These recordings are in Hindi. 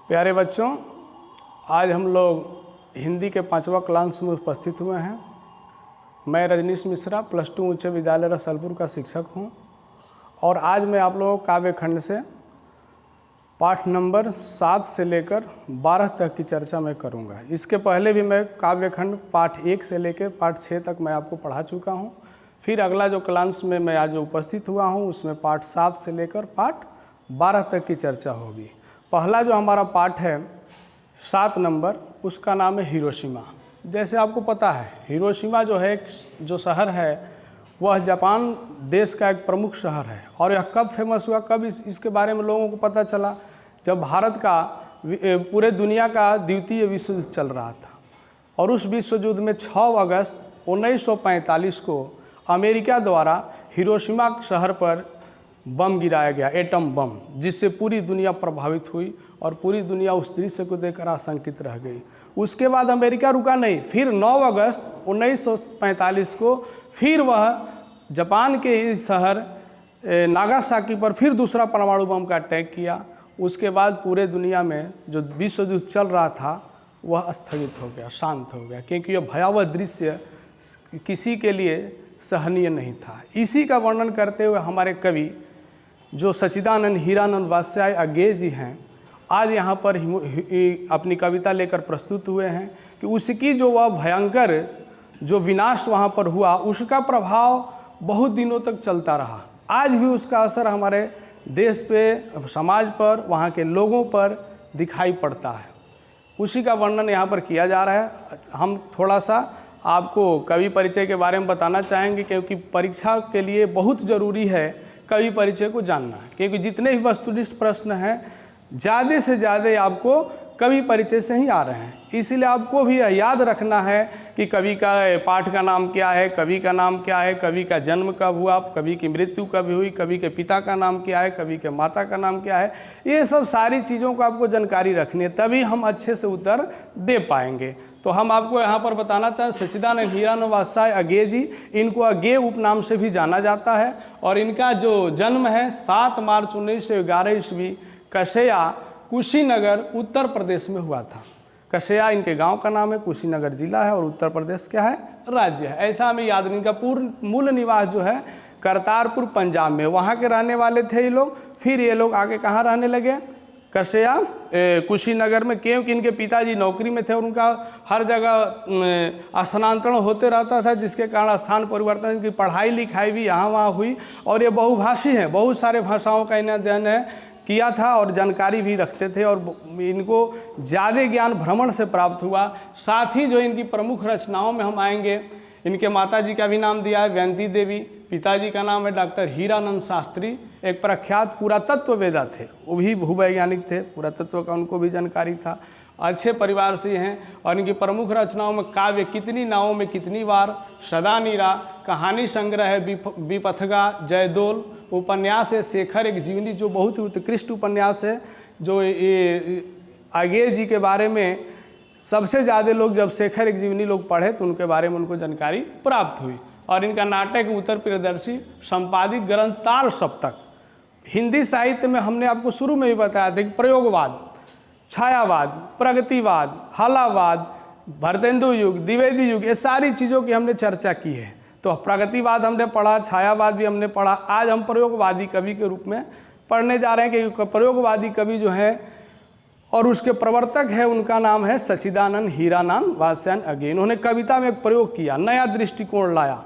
प्यारे बच्चों, आज हम लोग हिंदी के 5वां क्लास में उपस्थित हुए हैं। मैं रजनीश मिश्रा +2 उच्च विद्यालय रसलपुर का शिक्षक हूं और आज मैं आप लोगों को काव्य खंड से पाठ नंबर 7 से लेकर 12 तक की चर्चा मैं करूंगा। इसके पहले भी मैं काव्य खंड पाठ 1 से लेकर पाठ 6 तक मैं आपको पढ़ा चुका हूं। फिर अगला जो क्लास में मैं आज उपस्थित हुआ हूं उसमें पाठ 7 से लेकर पाठ 12 तक की चर्चा होगी। पहला जो हमारा पाठ है 7 नंबर, उसका नाम है हिरोशिमा। जैसे आपको पता है हिरोशिमा जो है जो शहर है वह जापान देश का एक प्रमुख शहर है। और यह कब फेमस हुआ, कब इसके बारे में लोगों को पता चला? जब भारत का पूरे दुनिया का द्वितीय विश्व युद्ध चल रहा था और उस विश्व युद्ध में 6 अगस्त 1945 को अमेरिका द्वारा हिरोशिमा शहर पर बम गिराया गया, एटम बम, जिससे पूरी दुनिया प्रभावित हुई और पूरी दुनिया उस दृश्य को देखकर आशंकित रह गई। उसके बाद अमेरिका रुका नहीं, फिर 9 अगस्त 1945 को फिर वह जापान के ही शहर नागासाकी पर फिर दूसरा परमाणु बम का अटैक किया। उसके बाद पूरे दुनिया में जो विश्व युद्ध चल रहा था वह स्थगित हो गया, शांत हो गया, क्योंकि यह भयावह दृश्य किसी के लिए सहनीय नहीं था। इसी का वर्णन करते हुए हमारे कवि जो सच्चिदानंद हीरानंद वात्स्यायन अज्ञेय जी हैं, आज यहाँ पर अपनी कविता लेकर प्रस्तुत हुए हैं कि उसकी जो वह भयंकर जो विनाश वहाँ पर हुआ उसका प्रभाव बहुत दिनों तक चलता रहा। आज भी उसका असर हमारे देश पे, समाज पर, वहाँ के लोगों पर दिखाई पड़ता है। उसी का वर्णन यहाँ पर किया जा रहा है। हम थोड़ा सा आपको कवि परिचय के बारे में बताना चाहेंगे, क्योंकि परीक्षा के लिए बहुत ज़रूरी है कवि परिचय को जानना है, क्योंकि जितने भी वस्तुनिष्ठ प्रश्न हैं ज़्यादा से ज़्यादा आपको कवि परिचय से ही आ रहे हैं। इसीलिए आपको भी याद रखना है कि कवि का पाठ का नाम क्या है, कवि का नाम क्या है, कवि का जन्म कब हुआ, कवि की मृत्यु कब हुई, कवि के पिता का नाम क्या है, कवि के माता का नाम क्या है। ये सब सारी चीज़ों को आपको जानकारी रखनी है, तभी हम अच्छे से उत्तर दे पाएंगे। तो हम आपको यहाँ पर बताना चाहें सच्चिदानंद हीरानंद वात्स्यायन अज्ञेय जी, इनको अज्ञेय उपनाम से भी जाना जाता है और इनका जो जन्म है 7 मार्च 1911 ईस्वी कशेया, कुशीनगर, उत्तर प्रदेश में हुआ था। कशेया इनके गांव का नाम है, कुशीनगर जिला है और उत्तर प्रदेश क्या है, राज्य है। ऐसा हमें याद नहीं। इनका पूर्ण मूल निवास जो है करतारपुर पंजाब में, वहाँ के रहने वाले थे ये लोग। फिर ये लोग आगे कहाँ रहने लगे, कशेया कुशीनगर में, क्योंकि इनके पिताजी नौकरी में थे और उनका हर जगह स्थानांतरण होते रहता था, जिसके कारण स्थान परिवर्तन, इनकी पढ़ाई लिखाई भी यहाँ वहाँ हुई। और ये बहुभाषी हैं, बहुत सारे भाषाओं का इन्हें अध्ययन किया था और जानकारी भी रखते थे और इनको ज़्यादा ज्ञान भ्रमण से प्राप्त हुआ। साथ ही जो इनकी प्रमुख रचनाओं में हम आएंगे, इनके माताजी का भी नाम दिया है वैंती देवी, पिताजी का नाम है डॉक्टर हीरानंद शास्त्री, एक प्रख्यात पुरातत्ववेदा थे, वो भी भूवैज्ञानिक थे, पुरातत्व का उनको भी जानकारी था, अच्छे परिवार से हैं। और इनकी प्रमुख रचनाओं में काव्य कितनी नावों में कितनी बार, सदा नीरा, कहानी संग्रह है विपथगा, जयदोल, उपन्यास है शेखर एक जीवनी, जो बहुत ही उत्कृष्ट उपन्यास है, जो ये अज्ञेय जी के बारे में सबसे ज़्यादा लोग जब शेखर एक जीवनी लोग पढ़े तो उनके बारे में उनको जानकारी प्राप्त हुई। और इनका नाटक उत्तर प्रियदर्शी, संपादित ग्रंथ ताल सप्तक। हिंदी साहित्य में हमने आपको शुरू में भी बताया था कि प्रयोगवाद, छायावाद, प्रगतिवाद, हलावाद, भरतेंदु युग, द्विवेदी युग, ये सारी चीज़ों की हमने चर्चा की है। तो प्रगतिवाद हमने पढ़ा, छायावाद भी हमने पढ़ा। आज हम प्रयोगवादी कवि के रूप में पढ़ने जा रहे हैं कि प्रयोगवादी कवि जो है और उसके प्रवर्तक है, उनका नाम है सच्चिदानंद हीरानंद वात्स्यायन अज्ञेय। उन्होंने कविता में एक प्रयोग किया, नया दृष्टिकोण लाया।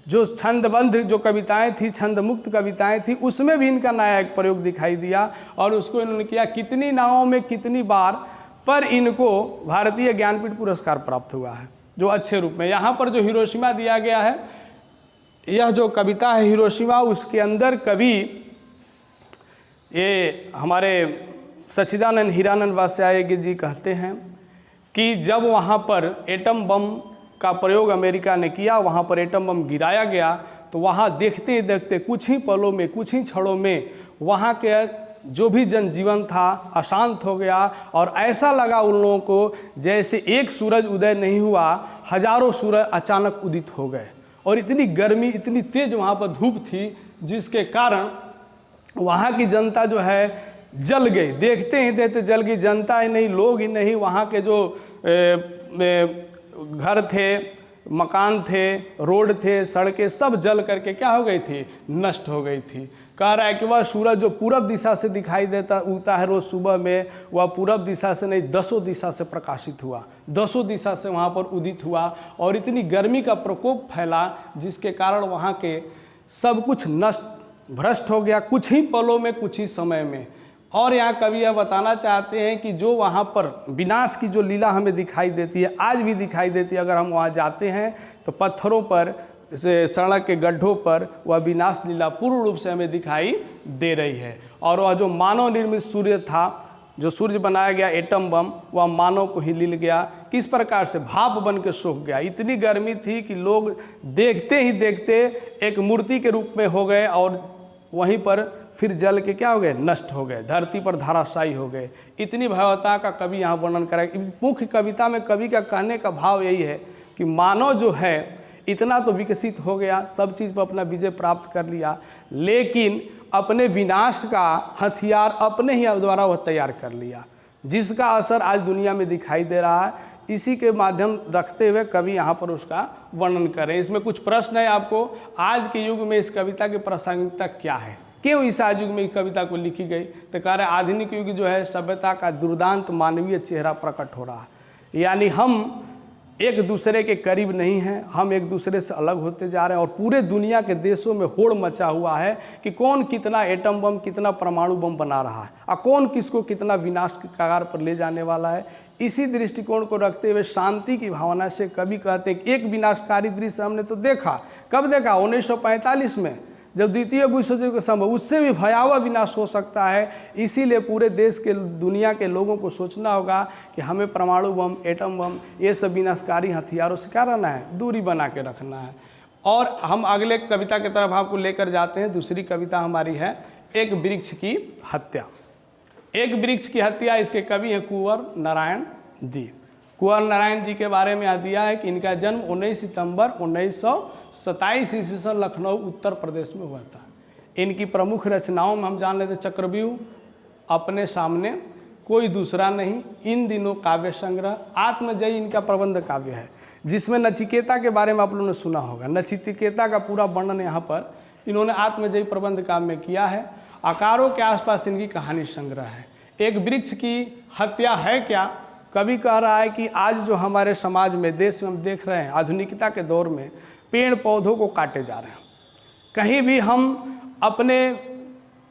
जो छंदबद्ध जो कविताएं थी, छंद मुक्त कविताएं थी, उसमें भी इनका नया एक प्रयोग दिखाई दिया और उसको इन्होंने किया कितनी नावों में कितनी बार, पर इनको भारतीय ज्ञानपीठ पुरस्कार प्राप्त हुआ है, जो अच्छे रूप में। यहाँ पर जो हिरोशिमा दिया गया है, यह जो कविता है हिरोशिमा, उसके अंदर कवि ये हमारे सच्चिदानंद हीरानंद वात्स्यायन जी कहते हैं कि जब वहाँ पर एटम बम का प्रयोग अमेरिका ने किया, वहाँ पर एटम बम गिराया गया, तो वहाँ देखते ही देखते कुछ ही पलों में, कुछ ही क्षणों में वहाँ के जो भी जनजीवन था अशांत हो गया और ऐसा लगा उन लोगों को जैसे एक सूरज उदय नहीं हुआ, हजारों सूरज अचानक उदित हो गए। और इतनी गर्मी, इतनी तेज वहाँ पर धूप थी, जिसके कारण वहाँ की जनता जो है जल गई, देखते ही देखते जल गई। जनता ही नहीं, लोग ही नहीं, वहाँ के जो घर थे, मकान थे, रोड थे, सड़कें सब जल करके क्या हो गई थी, नष्ट हो गई थी। कह रहा है कि वह सूरज जो पूरब दिशा से दिखाई देता उगता है रोज़ सुबह में, वह पूरब दिशा से नहीं 10 दिशा से प्रकाशित हुआ, 10 दिशा से वहाँ पर उदित हुआ। और इतनी गर्मी का प्रकोप फैला जिसके कारण वहाँ के सब कुछ नष्ट भ्रष्ट हो गया कुछ ही पलों में, कुछ ही समय में। और यहाँ कवि यह बताना चाहते हैं कि जो वहाँ पर विनाश की जो लीला हमें दिखाई देती है, आज भी दिखाई देती है। अगर हम वहाँ जाते हैं तो पत्थरों पर, से सड़क के गड्ढों पर वह विनाश लीला पूर्ण रूप से हमें दिखाई दे रही है। और वह जो मानव निर्मित सूर्य था, जो सूर्य बनाया गया एटम बम, वह मानव को ही लिल गया, किस प्रकार से भाप बन के सूख गया। इतनी गर्मी थी कि लोग देखते ही देखते एक मूर्ति के रूप में हो गए और वहीं पर फिर जल के क्या हो गए, नष्ट हो गए, धरती पर धराशायी हो गए। इतनी भयावहता का कवि यहाँ वर्णन करेगा। मुख्य कविता में कवि का कहने का भाव यही है कि मानव जो है इतना तो विकसित हो गया, सब चीज़ पर अपना विजय प्राप्त कर लिया, लेकिन अपने विनाश का हथियार अपने ही द्वारा वह तैयार कर लिया, जिसका असर आज दुनिया में दिखाई दे रहा है। इसी के माध्यम रखते हुए कवि यहाँ पर उसका वर्णन करें। इसमें कुछ प्रश्न है आपको, आज के युग में इस कविता की प्रासंगिकता क्या है, क्यों इस आज युग में इस कविता को लिखी गई। तो कह रहे आधुनिक युग जो है सभ्यता का दुर्दांत मानवीय चेहरा प्रकट हो रहा है, यानी हम एक दूसरे के करीब नहीं हैं, हम एक दूसरे से अलग होते जा रहे हैं। और पूरे दुनिया के देशों में होड़ मचा हुआ है कि कौन कितना एटम बम, कितना परमाणु बम बना रहा है और कौन किसको कितना विनाश के कगार पर ले जाने वाला है। इसी दृष्टिकोण को रखते हुए शांति की भावना से कवि कहते हैं कि एक विनाशकारी दृश्य हमने तो देखा, कब देखा, 1945 में, जब द्वितीय विश्व युद्ध का संभव, उससे भी भयावह विनाश हो सकता है। इसीलिए पूरे देश के, दुनिया के लोगों को सोचना होगा कि हमें परमाणु बम, एटम बम, ये सब विनाशकारी हथियारों से क्या रहना है, दूरी बना के रखना है। और हम अगले कविता की तरफ आपको लेकर जाते हैं। दूसरी कविता हमारी है एक वृक्ष की हत्या। एक वृक्ष की हत्या, इसके कवि हैं कुंवर नारायण जी। कुंवर नारायण जी के बारे में यह दिया है कि इनका जन्म 19 सितंबर 1927 ईस्वी से लखनऊ उत्तर प्रदेश में हुआ था। इनकी प्रमुख रचनाओं में हम जान लेते चक्रव्यूह, अपने सामने, कोई दूसरा नहीं, इन दिनों काव्य संग्रह, आत्मजयी इनका प्रबंध काव्य है, जिसमें नचिकेता के बारे में आप लोगों ने सुना होगा। नचिकेता का पूरा वर्णन यहाँ पर इन्होंने आत्मजयी प्रबंध काव्य में किया है। आकारों के आसपास इनकी कहानी संग्रह है। एक वृक्ष की हत्या है क्या, कवि कह रहा है कि आज जो हमारे समाज में, देश में हम देख रहे हैं आधुनिकता के दौर में पेड़ पौधों को काटे जा रहे हैं। कहीं भी हम अपने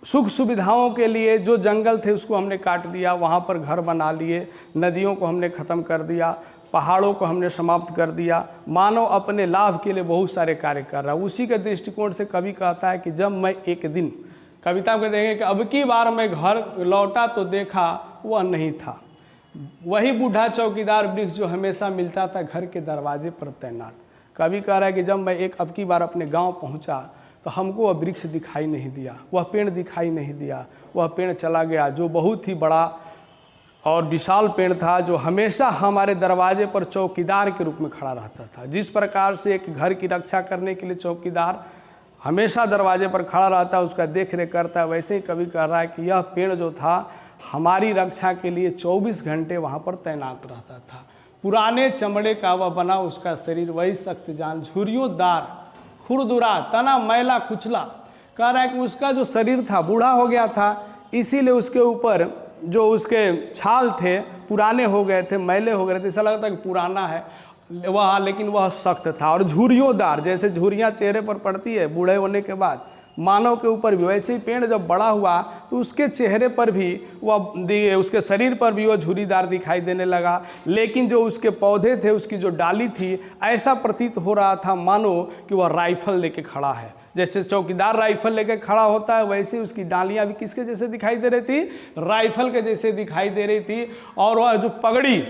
सुख सुविधाओं के लिए जो जंगल थे उसको हमने काट दिया, वहाँ पर घर बना लिए, नदियों को हमने ख़त्म कर दिया, पहाड़ों को हमने समाप्त कर दिया। मानव अपने लाभ के लिए बहुत सारे कार्य कर रहा है। उसी के दृष्टिकोण से कवि कहता है कि जब मैं एक दिन, कविता को देखें कि अब की बार मैं घर लौटा तो देखा वह नहीं था, वही बूढ़ा चौकीदार वृक्ष जो हमेशा मिलता था घर के दरवाजे पर तैनात। कवि कह रहा है कि जब मैं एक अब की बार अपने गांव पहुंचा तो हमको वह वृक्ष दिखाई नहीं दिया, वह पेड़ दिखाई नहीं दिया। वह पेड़ चला गया जो बहुत ही बड़ा और विशाल पेड़ था, जो हमेशा हमारे दरवाजे पर चौकीदार के रूप में खड़ा रहता था। जिस प्रकार से एक घर की रक्षा करने के लिए चौकीदार हमेशा दरवाजे पर खड़ा रहता है, उसका देख रेख करता है, वैसे ही कवि कह रहा है कि यह पेड़ जो था हमारी रक्षा के लिए 24 घंटे वहाँ पर तैनात रहता था। पुराने चमड़े का वह बना उसका शरीर, वही सख्त जान, झुर्रियों दार, खुरदुरा, तना मैला कुचला। कह रहा है कि उसका जो शरीर था बूढ़ा हो गया था, इसीलिए उसके ऊपर जो उसके छाल थे पुराने हो गए थे, मैले हो गए थे, ऐसा लगता है कि पुराना है वह, लेकिन वह सख्त था। और झुर्रियों दार, जैसे झुर्रियाँ चेहरे पर पड़ती है बूढ़े होने के बाद, मानव के ऊपर भी वैसे ही पेड़ जब बड़ा हुआ तो उसके चेहरे पर भी वह, उसके शरीर पर भी वह झुर्रीदार दिखाई देने लगा। लेकिन जो उसके पौधे थे, उसकी जो डाली थी, ऐसा प्रतीत हो रहा था मानो कि वह राइफल लेके खड़ा है। जैसे चौकीदार राइफल लेके खड़ा होता है, वैसे उसकी डालियाँ भी किसके जैसे दिखाई दे रही थी, राइफल के जैसे दिखाई दे रही थी। और वह जो पगड़ी,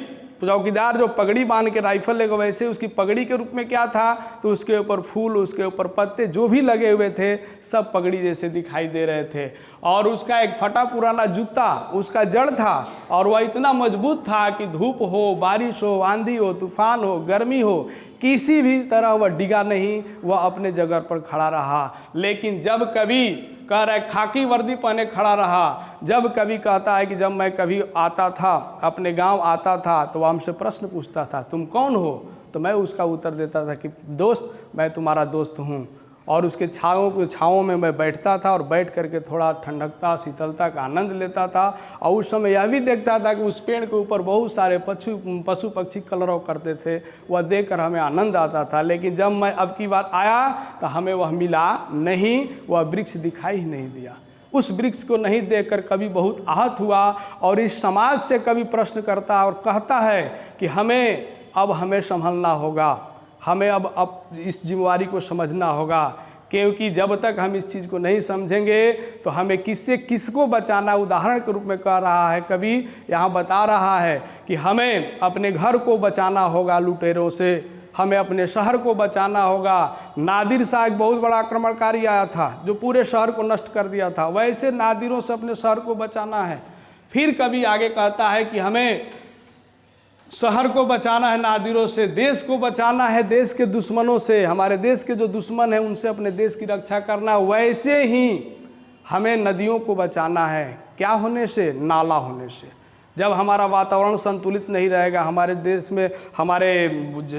चौकीदार जो पगड़ी बांध के राइफल लेकर, वैसे उसकी पगड़ी के रूप में क्या था, तो उसके ऊपर फूल, उसके ऊपर पत्ते जो भी लगे हुए थे सब पगड़ी जैसे दिखाई दे रहे थे। और उसका एक फटा पुराना जूता उसका जड़ था, और वह इतना मजबूत था कि धूप हो, बारिश हो, आंधी हो, तूफान हो, गर्मी हो, किसी भी तरह वह डिगा नहीं, वह अपने जगह पर खड़ा रहा। लेकिन जब कभी कह रहा है खाकी वर्दी पहने खड़ा रहा। जब कभी कहता है कि जब मैं कभी आता था, अपने गांव आता था, तो वह हमसे प्रश्न पूछता था, तुम कौन हो? तो मैं उसका उत्तर देता था कि दोस्त, मैं तुम्हारा दोस्त हूँ। और उसके छाँवों में मैं बैठता था और बैठ करके थोड़ा ठंडकता, शीतलता का आनंद लेता था। और उस समय यह भी देखता था कि उस पेड़ के ऊपर बहुत सारे पशु पक्षी कलरव करते थे, वह देखकर हमें आनंद आता था। लेकिन जब मैं अब की बार आया तो हमें वह मिला नहीं, वह वृक्ष दिखाई ही नहीं दिया। उस वृक्ष को नहीं देखकर कवि बहुत आहत हुआ और इस समाज से कवि प्रश्न करता और कहता है कि हमें संभलना होगा, हमें अब इस जिम्मेवारी को समझना होगा, क्योंकि जब तक हम इस चीज़ को नहीं समझेंगे तो हमें किसको बचाना। उदाहरण के रूप में कह रहा है कवि, यहाँ बता रहा है कि हमें अपने घर को बचाना होगा लुटेरों से, हमें अपने शहर को बचाना होगा। नादिर शाह एक बहुत बड़ा आक्रमणकारी आया था जो पूरे शहर को नष्ट कर दिया था, वैसे नादिरों से अपने शहर को बचाना है। फिर कवि आगे कहता है कि हमें शहर को बचाना है नादिरों से, देश को बचाना है देश के दुश्मनों से, हमारे देश के जो दुश्मन हैं उनसे अपने देश की रक्षा करना। वैसे ही हमें नदियों को बचाना है, क्या होने से? नाला होने से। जब हमारा वातावरण संतुलित नहीं रहेगा, हमारे देश में, हमारे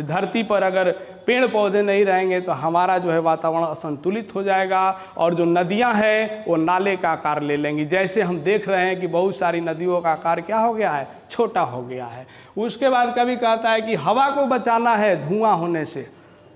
धरती पर अगर पेड़ पौधे नहीं रहेंगे तो हमारा जो है वातावरण असंतुलित हो जाएगा और जो नदियां हैं वो नाले का आकार ले लेंगी। जैसे हम देख रहे हैं कि बहुत सारी नदियों का आकार क्या हो गया है? छोटा हो गया है। उसके बाद कभी कहता है कि हवा को बचाना है धुआं होने से।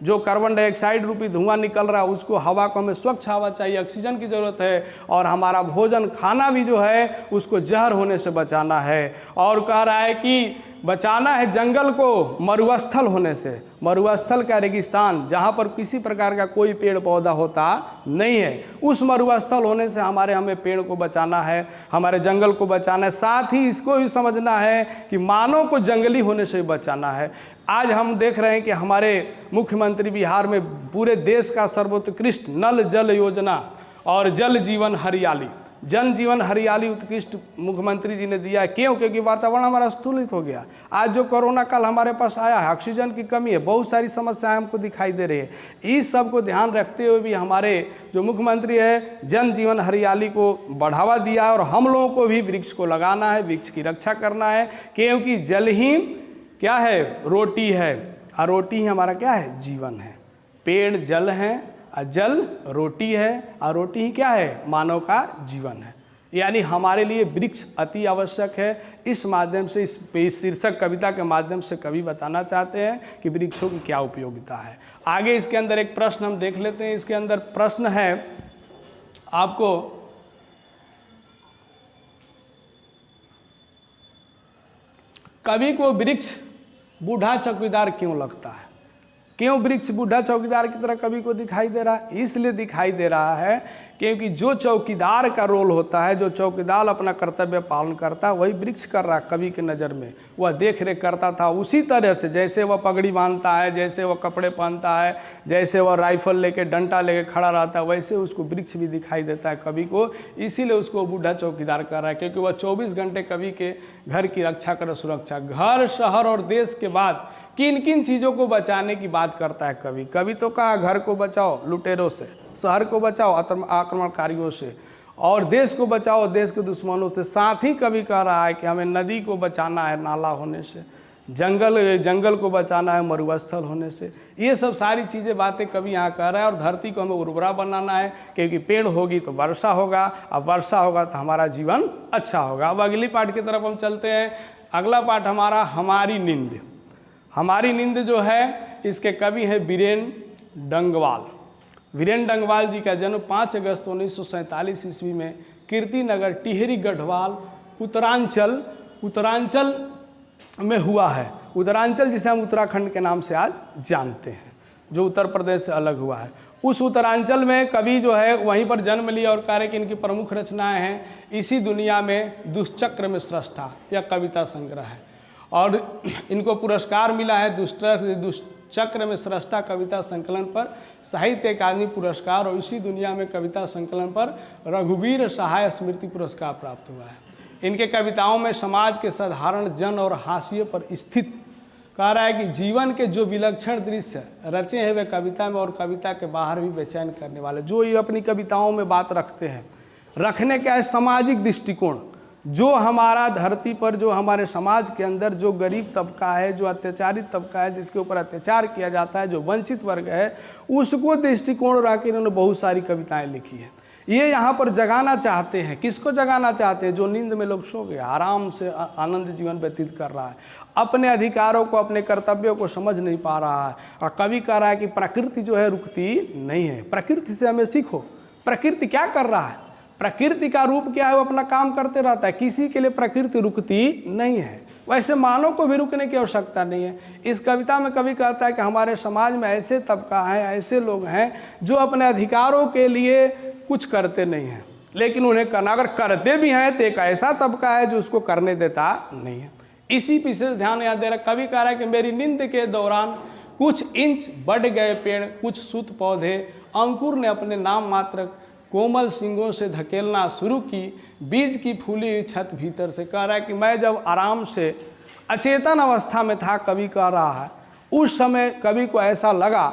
जो कार्बन डाइऑक्साइड रूपी धुआं निकल रहा है उसको, हवा को हमें स्वच्छ हवा चाहिए, ऑक्सीजन की ज़रूरत है। और हमारा भोजन खाना भी जो है उसको जहर होने से बचाना है। और कह रहा है कि बचाना है जंगल को मरुस्थल होने से। मरुस्थल का रेगिस्तान जहाँ पर किसी प्रकार का कोई पेड़ पौधा होता नहीं है, उस मरुस्थल होने से हमें पेड़ को बचाना है, हमारे जंगल को बचाना है। साथ ही इसको भी समझना है कि मानव को जंगली होने से बचाना है। आज हम देख रहे हैं कि हमारे मुख्यमंत्री बिहार में पूरे देश का सर्वोत्कृष्ट नल जल योजना और जल जीवन हरियाली, जन जीवन हरियाली उत्कृष्ट मुख्यमंत्री जी ने दिया। क्यों? क्योंकि वातावरण हमारा संतुलित हो गया। आज जो कोरोना काल हमारे पास आया है, ऑक्सीजन की कमी है, बहुत सारी समस्याएं हमको दिखाई दे रही है। इस सब को ध्यान रखते हुए भी हमारे जो मुख्यमंत्री है जन जीवन हरियाली को बढ़ावा दिया है। और हम लोगों को भी वृक्ष को लगाना है, वृक्ष की रक्षा करना है, क्योंकि जल ही क्या है? रोटी है, और रोटी ही हमारा क्या है? जीवन है। पेड़ जल हैं और जल रोटी है, और रोटी ही क्या है? मानव का जीवन है। यानी हमारे लिए वृक्ष अति आवश्यक है। इस माध्यम से, इस शीर्षक कविता के माध्यम से कवि बताना चाहते हैं कि वृक्षों की क्या उपयोगिता है। आगे इसके अंदर एक प्रश्न हम देख लेते हैं। इसके अंदर प्रश्न है आपको, कवि को वृक्ष बूढ़ा चौकीदार क्यों लगता है? क्यों वृक्ष बूढ़ा चौकीदार की तरह कवि को दिखाई दे रहा है? इसलिए दिखाई दे रहा है क्योंकि जो चौकीदार का रोल होता है, जो चौकीदार अपना कर्तव्य पालन करता है, वही वृक्ष कर रहा है। कवि के नज़र में वह देख रेख करता था उसी तरह से, जैसे वह पगड़ी बांधता है, जैसे वह कपड़े पहनता है, जैसे वह राइफल लेके डंडा लेके खड़ा रहता है, वैसे उसको वृक्ष भी दिखाई देता है कवि को। इसीलिए उसको बूढ़ा चौकीदार कर रहा है, क्योंकि वह 24 घंटे कवि के घर की रक्षा करे, सुरक्षा। घर, शहर और देश के बाद किन किन चीज़ों को बचाने की बात करता है कवि? कवि तो कहा घर को बचाओ लुटेरों से, शहर को बचाओ आक्रमणकारियों से, और देश को बचाओ देश के दुश्मनों से। साथ ही कवि कह रहा है कि हमें नदी को बचाना है नाला होने से, जंगल को बचाना है मरुस्थल होने से। ये सब सारी चीज़ें बातें कवि यहाँ कह रहा है। और धरती को हमें उर्वरा बनाना है, क्योंकि पेड़ होगी तो वर्षा होगा, और वर्षा होगा तो हमारा जीवन अच्छा होगा। अब अगली पाठ की तरफ हम चलते हैं। अगला पाठ हमारा हमारी नींद। हमारी नींद जो है, इसके कवि हैं बीरेन डंगवाल। वीरेन डंगवाल जी का जन्म 5 अगस्त 1947 ईस्वी में कीर्तिनगर टिहरी गढ़वाल उत्तरांचल में हुआ है। उत्तरांचल जिसे हम उत्तराखंड के नाम से आज जानते हैं, जो उत्तर प्रदेश से अलग हुआ है, उस उत्तरांचल में कवि जो है वहीं पर जन्म लिया। और कार्य की इनकी प्रमुख रचनाएं हैं इसी दुनिया में दुष्चक्र में स्रष्टा, यह कविता संग्रह है। और इनको पुरस्कार मिला है दुष्चक्र में स्रष्टा कविता संकलन पर साहित्य अकादमी पुरस्कार, और इसी दुनिया में कविता संकलन पर रघुवीर सहाय स्मृति पुरस्कार प्राप्त हुआ है। इनके कविताओं में समाज के साधारण जन और हाशिए पर स्थित कह रहा है कि जीवन के जो विलक्षण दृश्य रचे हैं वे कविता में और कविता के बाहर भी बेचैन करने वाले, जो ये अपनी कविताओं में बात रखते हैं। रखने का है सामाजिक दृष्टिकोण, जो हमारा धरती पर, जो हमारे समाज के अंदर जो गरीब तबका है, जो अत्याचारित तबका है, जिसके ऊपर अत्याचार किया जाता है, जो वंचित वर्ग है, उसको दृष्टिकोण रख के इन्होंने बहुत सारी कविताएं लिखी है। ये यहाँ पर जगाना चाहते हैं। किसको जगाना चाहते हैं? जो नींद में लोग सो गए, आराम से आनंद जीवन व्यतीत कर रहा है, अपने अधिकारों को, अपने कर्तव्यों को समझ नहीं पा रहा है। और कवि कह रहा है कि प्रकृति जो है रुकती नहीं है, प्रकृति से हमें सीखो। प्रकृति क्या कर रहा है? प्रकृति का रूप क्या है? वो अपना काम करते रहता है, किसी के लिए प्रकृति रुकती नहीं है। वैसे मानव को भी रुकने की आवश्यकता नहीं है। इस कविता में कवि कहता है कि हमारे समाज में ऐसे तबका है, ऐसे लोग हैं जो अपने अधिकारों के लिए कुछ करते नहीं हैं, लेकिन उन्हें करना, अगर करते भी हैं तो एक ऐसा तबका है जो उसको करने देता नहीं है। इसी विशेष ध्यान यहाँ दे रहा। कवि कह रहा है कि मेरी नींद के दौरान कुछ इंच बढ़ गए पेड़, कुछ सूत पौधे, अंकुर ने अपने नाम मात्र कोमल सींगों से धकेलना शुरू की, बीज की फूली हुई छत भीतर से। कह रहा है कि मैं जब आराम से अचेतन अवस्था में था, कवि कह रहा है, उस समय कवि को ऐसा लगा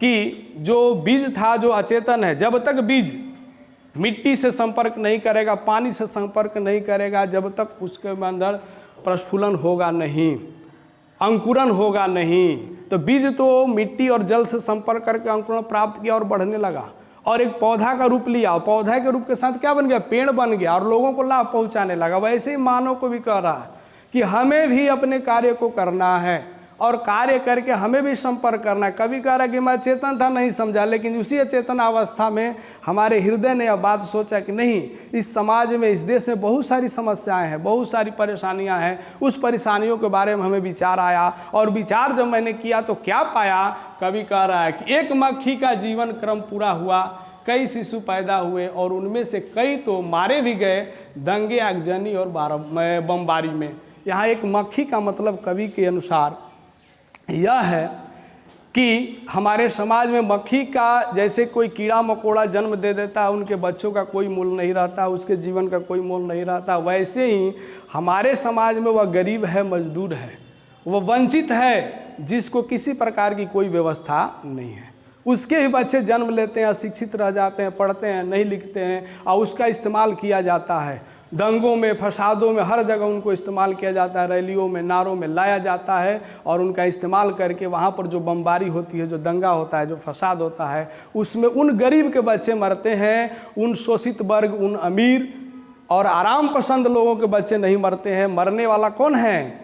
कि जो बीज था, जो अचेतन है, जब तक बीज मिट्टी से संपर्क नहीं करेगा, पानी से संपर्क नहीं करेगा, जब तक उसके अंदर प्रस्फुलन होगा नहीं, अंकुरन होगा नहीं। तो बीज तो मिट्टी और जल से संपर्क करके अंकुरन प्राप्त किया और बढ़ने लगा और एक पौधा का रूप लिया। पौधा के रूप के साथ क्या बन गया? पेड़ बन गया और लोगों को लाभ पहुंचाने लगा। वैसे ही मानव को भी कह रहा है कि हमें भी अपने कार्य को करना है और कार्य करके हमें भी संपर्क करना है। कभी कह रहा है कि मैं चेतन था, नहीं समझा, लेकिन उसी अचेतन अवस्था में हमारे हृदय ने यह बात सोचा कि नहीं, इस समाज में, इस देश में बहुत सारी समस्याएं हैं, बहुत सारी परेशानियां हैं। उस परेशानियों के बारे में हमें विचार आया और विचार जब मैंने किया तो क्या पाया? कवि कह रहा है कि एक मक्खी का जीवन क्रम पूरा हुआ, कई शिशु पैदा हुए और उनमें से कई तो मारे भी गए दंगे, आगजनी और बमबारी में। यहाँ एक मक्खी का मतलब कवि के अनुसार यह है कि हमारे समाज में मक्खी का, जैसे कोई कीड़ा मकोड़ा जन्म दे देता है, उनके बच्चों का कोई मूल नहीं रहता, उसके जीवन का कोई मूल नहीं रहता, वैसे ही हमारे समाज में वह गरीब है, मजदूर है, वह वंचित है, जिसको किसी प्रकार की कोई व्यवस्था नहीं है। उसके ही बच्चे जन्म लेते हैं, अशिक्षित रह जाते हैं, पढ़ते हैं, नहीं लिखते हैं और उसका इस्तेमाल किया जाता है दंगों में, फसादों में, हर जगह उनको इस्तेमाल किया जाता है, रैलियों में, नारों में लाया जाता है और उनका इस्तेमाल करके वहाँ पर जो बमबारी होती है, जो दंगा होता है, जो फसाद होता है, उसमें उन गरीब के बच्चे मरते हैं, उन शोषित वर्ग, उन अमीर और आराम पसंद लोगों के बच्चे नहीं मरते हैं। मरने वाला कौन है?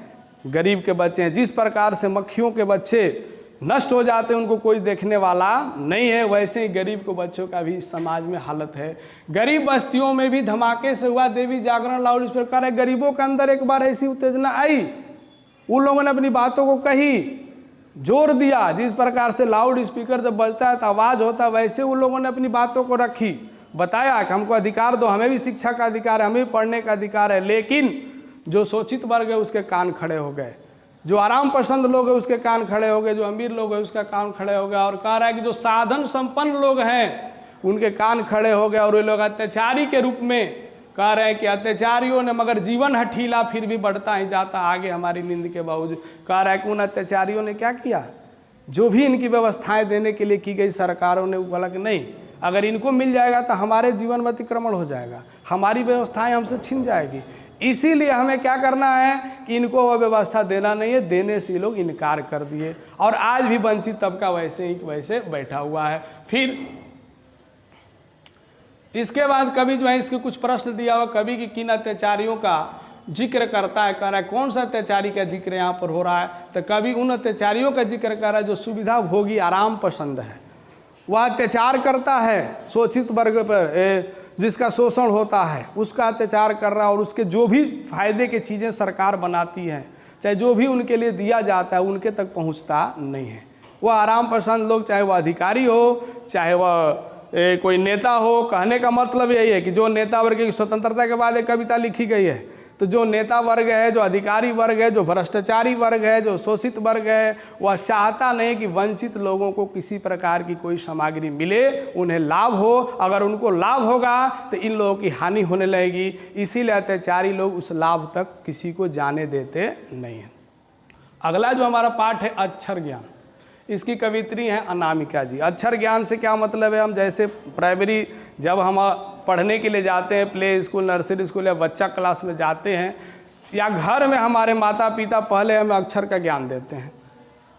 गरीब के बच्चे हैं। जिस प्रकार से मक्खियों के बच्चे नष्ट हो जाते हैं, उनको कोई देखने वाला नहीं है, वैसे ही गरीब के बच्चों का भी समाज में हालत है। गरीब बस्तियों में भी धमाके से हुआ देवी जागरण लाउड स्पीकर है। गरीबों के अंदर एक बार ऐसी उत्तेजना आई, उन लोगों ने अपनी बातों को कही, जोर दिया। जिस प्रकार से लाउड स्पीकर जब बजता है तो आवाज़ होता है, वैसे उन लोगों ने अपनी बातों को रखी, बताया कि हमको अधिकार दो, हमें भी शिक्षा का अधिकार है, हमें भी पढ़ने का अधिकार है। लेकिन जो शोषित वर्ग है उसके कान खड़े हो गए, जो आराम पसंद लोग हैं उसके कान खड़े हो गए, जो अमीर लोग हैं उसका कान खड़े हो गया और कह रहा है कि जो साधन संपन्न लोग हैं उनके कान खड़े हो गए और वे लोग अत्याचारी के रूप में कह रहे हैं कि अत्याचारियों ने मगर जीवन हठीला फिर भी बढ़ता ही जाता आगे हमारी नींद के बावजूद। कह रहा है कि उन अत्याचारियों ने क्या किया? जो भी इनकी व्यवस्थाएं देने के लिए की गई सरकारों ने, वो बोला कि नहीं, अगर इनको मिल जाएगा तो हमारे जीवन में अतिक्रमण हो जाएगा, हमारी व्यवस्थाएं हमसे छिन जाएगी। इसीलिए हमें क्या करना है कि इनको वह व्यवस्था देना नहीं है। देने से लोग इनकार कर दिए और आज भी वंचित तबका वैसे ही वैसे बैठा हुआ है। फिर इसके बाद कवि जो है इसके कुछ प्रश्न दिया हुआ, कवि की किन अत्याचारियों का जिक्र करता है, कह रहा है कौन सा अत्याचारी का जिक्र यहाँ पर हो रहा है? तो कवि उन अत्याचारियों का जिक्र कर रहा है जो सुविधा भोगी, आराम पसंद है। वह अत्याचार करता है शोषित वर्ग पर, जिसका शोषण होता है उसका अत्याचार कर रहा है और उसके जो भी फायदे की चीज़ें सरकार बनाती हैं, चाहे जो भी उनके लिए दिया जाता है, उनके तक पहुंचता नहीं है। वह आराम पसंद लोग, चाहे वह अधिकारी हो, चाहे वह कोई नेता हो। कहने का मतलब यही है कि जो नेता वर्ग की स्वतंत्रता के बाद एक कविता लिखी गई है, तो जो नेता वर्ग है, जो अधिकारी वर्ग है, जो भ्रष्टाचारी वर्ग है, जो शोषित वर्ग है, वह चाहता नहीं कि वंचित लोगों को किसी प्रकार की कोई सामग्री मिले, उन्हें लाभ हो। अगर उनको लाभ होगा तो इन लोगों की हानि होने लगेगी। इसीलिए अत्याचारी लोग उस लाभ तक किसी को जाने देते नहीं हैं। अगला जो हमारा पाठ है अक्षर ज्ञान, इसकी कवित्री हैं अनामिका जी। अक्षर ज्ञान से क्या मतलब है, हम जैसे प्राइमरी जब हम पढ़ने के लिए जाते हैं, प्ले स्कूल, नर्सरी स्कूल या बच्चा क्लास में जाते हैं, या घर में हमारे माता पिता पहले हमें अक्षर का ज्ञान देते हैं,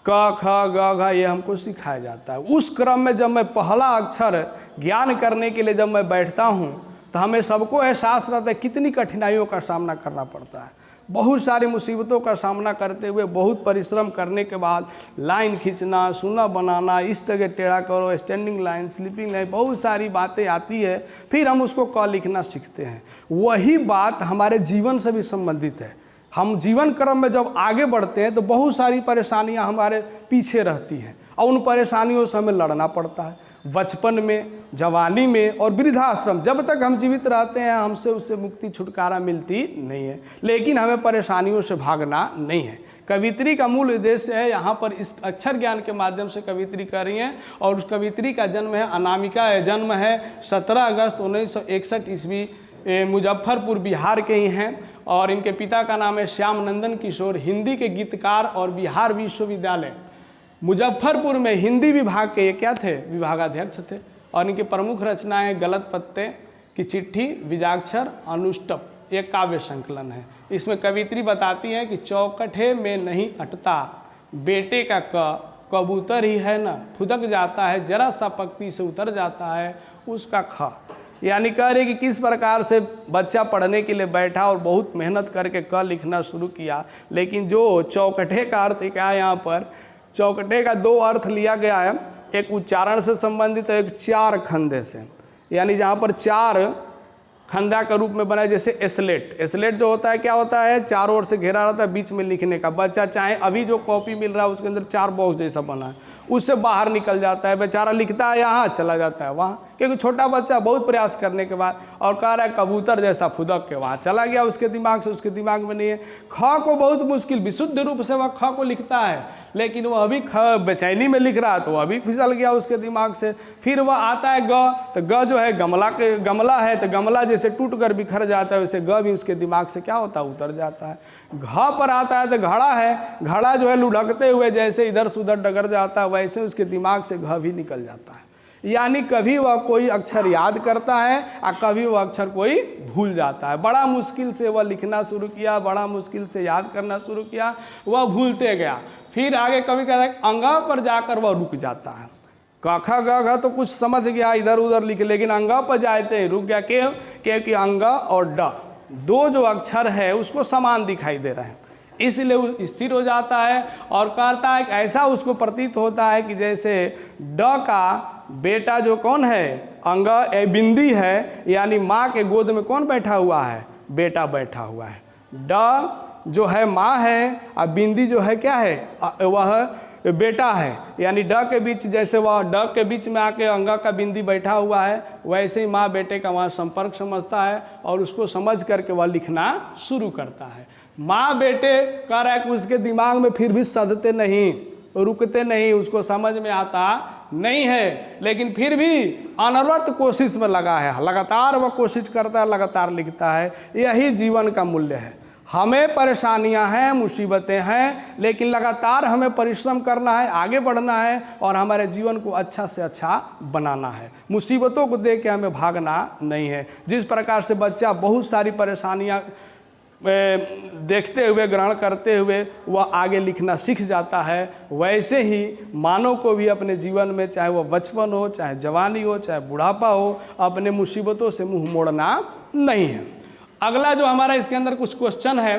क ख ग घ, ये हमको सिखाया जाता है। उस क्रम में जब मैं पहला अक्षर ज्ञान करने के लिए जब मैं बैठता हूँ तो हमें सबको एहसास रहता है कितनी कठिनाइयों का सामना करना पड़ता है। बहुत सारी मुसीबतों का सामना करते हुए, बहुत परिश्रम करने के बाद लाइन खींचना, सुना बनाना, इस तरह टेढ़ा करो, स्टैंडिंग लाइन, स्लीपिंग लाइन, बहुत सारी बातें आती है, फिर हम उसको क लिखना सीखते हैं। वही बात हमारे जीवन से भी संबंधित है। हम जीवन क्रम में जब आगे बढ़ते हैं तो बहुत सारी परेशानियां हमारे पीछे रहती हैं और उन परेशानियों से हमें लड़ना पड़ता है। बचपन में, जवानी में और वृद्धाश्रम, जब तक हम जीवित रहते हैं हमसे उससे मुक्ति छुटकारा मिलती नहीं है, लेकिन हमें परेशानियों से भागना नहीं है। कवित्री का मूल उद्देश्य है, यहाँ पर इस अक्षर ज्ञान के माध्यम से कवित्री कर रही हैं और उस कवित्री का जन्म है, अनामिका जन्म है 17 अगस्त 1961 ईस्वी, मुजफ्फरपुर बिहार के ही हैं और इनके पिता का नाम है श्याम नंदन किशोर, हिंदी के गीतकार और बिहार विश्वविद्यालय मुजफ्फरपुर में हिंदी विभाग के ये क्या थे, विभागाध्यक्ष थे। और इनकी प्रमुख रचनाएं गलत पत्ते की चिट्ठी, बीजाक्षर, अनुष्टप, एक काव्य संकलन है। इसमें कवित्री बताती हैं कि चौकठे में नहीं अटता, बेटे का कबूतर ही है ना, फुदक जाता है, जरा सा पंक्ति से उतर जाता है उसका ख। यानी कह रहे कि किस प्रकार से बच्चा पढ़ने के लिए बैठा और बहुत मेहनत करके क लिखना शुरू किया, लेकिन जो चौकठे का अर्थ क्या है, यहाँ पर चौकठे का दो अर्थ लिया गया है, एक उच्चारण से संबंधित है, एक चार खंदे से, यानी जहाँ पर चार खंदा के रूप में बना है। जैसे एस्लेट, एस्लेट जो होता है क्या होता है, चारों ओर से घेरा रहता है, बीच में लिखने का। बच्चा चाहे अभी जो कॉपी मिल रहा है उसके अंदर चार बॉक्स जैसा बना है, उससे बाहर निकल जाता है, बेचारा लिखता है यहाँ, चला जाता है वहाँ, क्योंकि छोटा बच्चा बहुत प्रयास करने के बाद और कह रहा है कबूतर जैसा फुदक के वहाँ चला गया, उसके दिमाग से, उसके दिमाग में नहीं है। ख को बहुत मुश्किल, विशुद्ध रूप से वह ख को लिखता है, लेकिन वह अभी ख बेचैनी में लिख रहा है तो वह अभी फिसल गया उसके दिमाग से। फिर वह आता है ग, तो ग जो है गमला है, तो गमला जैसे टूट कर बिखर जाता है, वैसे ग भी उसके दिमाग से क्या होता है, उतर जाता है। घ पर आता है तो घड़ा है, घड़ा जो है लुढ़कते हुए जैसे इधर से उधर डगर जाता है, वैसे उसके दिमाग से घ भी निकल जाता है। यानी कभी वह कोई अक्षर याद करता है और कभी वह अक्षर कोई भूल जाता है। बड़ा मुश्किल से वह लिखना शुरू किया, बड़ा मुश्किल से याद करना शुरू किया, वह भूलते गया। फिर आगे कभी कहता है अंगा पर जाकर वह रुक जाता है। क ख ग घ तो कुछ समझ गया, इधर उधर लिख, लेकिन अंगा पर जाते रुक गया। क्योंकि अंगा और ड दो जो अक्षर है उसको समान दिखाई दे रहे हैं, इसलिए वो स्थिर हो जाता है और कहता है ऐसा उसको प्रतीत होता है कि जैसे ड का बेटा जो कौन है, अंगा बिंदी है, यानी माँ के गोद में कौन बैठा हुआ है, बेटा बैठा हुआ है। ड जो है माँ है और बिंदी जो है क्या है, वह बेटा है। यानी ड के बीच, जैसे वह ड के बीच में आके अंगा का बिंदी बैठा हुआ है, वैसे ही माँ बेटे का वहाँ संपर्क समझता है और उसको समझ करके वह लिखना शुरू करता है। माँ बेटे कह रहा है कि उसके दिमाग में फिर भी सधते नहीं, रुकते नहीं, उसको समझ में आता नहीं है, लेकिन फिर भी अनवरत कोशिश में लगा है, लगातार वह कोशिश करता है, लगातार लिखता है। यही जीवन का मूल्य है। हमें परेशानियां हैं, मुसीबतें हैं, लेकिन लगातार हमें परिश्रम करना है, आगे बढ़ना है और हमारे जीवन को अच्छा से अच्छा बनाना है। मुसीबतों को देख के हमें भागना नहीं है। जिस प्रकार से बच्चा बहुत सारी परेशानियां देखते हुए, ग्रहण करते हुए वह आगे लिखना सीख जाता है, वैसे ही मानव को भी अपने जीवन में, चाहे वह बचपन हो, चाहे जवानी हो, चाहे बुढ़ापा हो, अपने मुसीबतों से मुंह मोड़ना नहीं है। अगला जो हमारा इसके अंदर कुछ क्वेश्चन है,